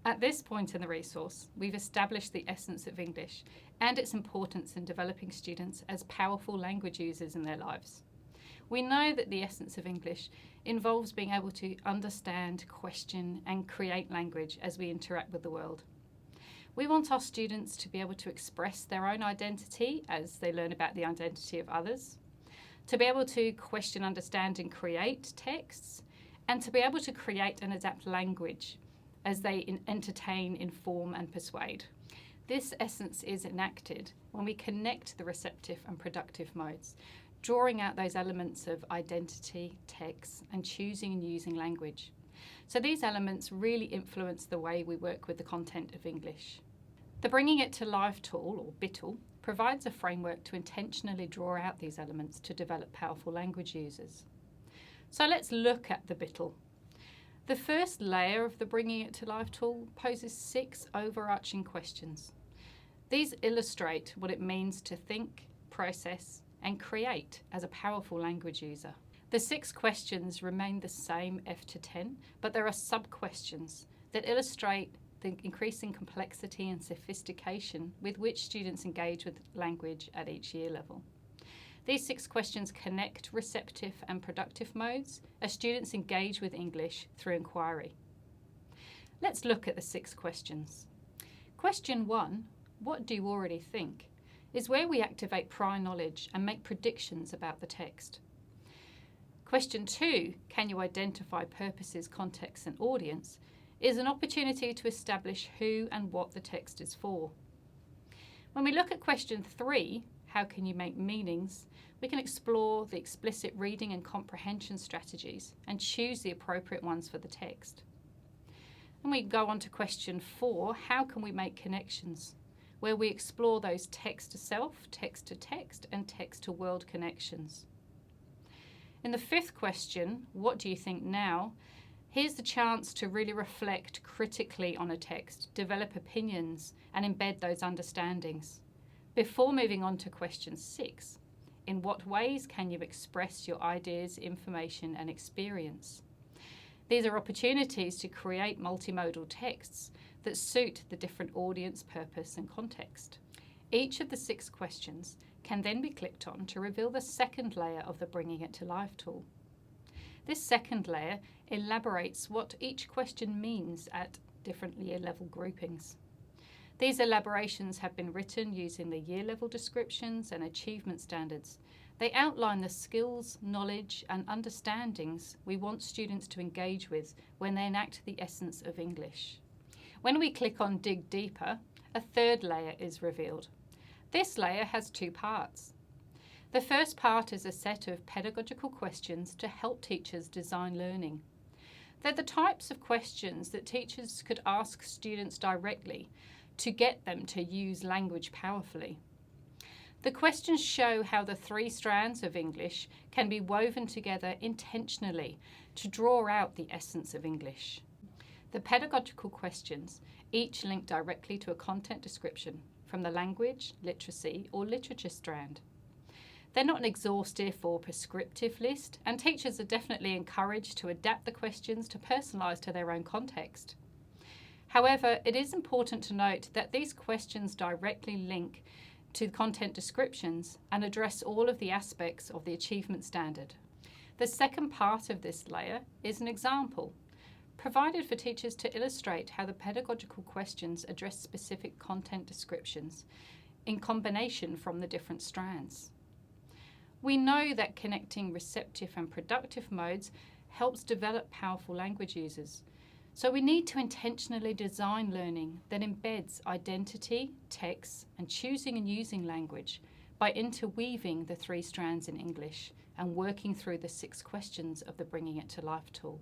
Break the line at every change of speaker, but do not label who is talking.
At this point in the resource, we've established the essence of English and its importance in developing students as powerful language users in their lives. We know that the essence of English involves being able to understand, question, and create language as we interact with the world. We want our students to be able to express their own identity as they learn about the identity of others, to be able to question, understand, and create texts, and to be able to create and adapt language as they entertain, inform, and persuade. This essence is enacted when we connect the receptive and productive modes, drawing out those elements of identity, text, and choosing and using language. So these elements really influence the way we work with the content of English. The Bringing It to Life tool, or BitL, provides a framework to intentionally draw out these elements to develop powerful language users. So let's look at the BitL. The first layer of the Bringing It to Life tool poses 6 overarching questions. These illustrate what it means to think, process, and create as a powerful language user. The 6 questions remain the same F to 10, but there are sub-questions that illustrate the increasing complexity and sophistication with which students engage with language at each year level. These 6 questions connect receptive and productive modes as students engage with English through inquiry. Let's look at the 6 questions. Question 1, what do you already think, is where we activate prior knowledge and make predictions about the text. Question 2, can you identify purposes, context, and audience, is an opportunity to establish who and what the text is for. When we look at question 3, how can you make meanings, we can explore the explicit reading and comprehension strategies and choose the appropriate ones for the text. And we go on to question 4, how can we make connections, where we explore those text to self, text to text, and text to world connections. In the 5th question, what do you think now? Here's the chance to really reflect critically on a text, develop opinions, and embed those understandings. Before moving on to question 6, in what ways can you express your ideas, information, and experience? These are opportunities to create multimodal texts that suit the different audience, purpose, and context. Each of the 6 questions can then be clicked on to reveal the second layer of the Bringing It to Life tool. This second layer elaborates what each question means at different year level groupings. These elaborations have been written using the year level descriptions and achievement standards. They outline the skills, knowledge, and understandings we want students to engage with when they enact the essence of English. When we click on Dig Deeper, a third layer is revealed. This layer has 2 parts. The first part is a set of pedagogical questions to help teachers design learning. They're the types of questions that teachers could ask students directly to get them to use language powerfully. The questions show how the 3 strands of English can be woven together intentionally to draw out the essence of English. The pedagogical questions each link directly to a content description from the language, literacy, or literature strand. They're not an exhaustive or prescriptive list, and teachers are definitely encouraged to adapt the questions to personalise to their own context. However, it is important to note that these questions directly link to content descriptions and address all of the aspects of the achievement standard. The second part of this layer is an example, provided for teachers to illustrate how the pedagogical questions address specific content descriptions in combination from the different strands. We know that connecting receptive and productive modes helps develop powerful language users. So we need to intentionally design learning that embeds identity, text, and choosing and using language by interweaving the 3 strands in English and working through the 6 questions of the Bringing It to Life tool.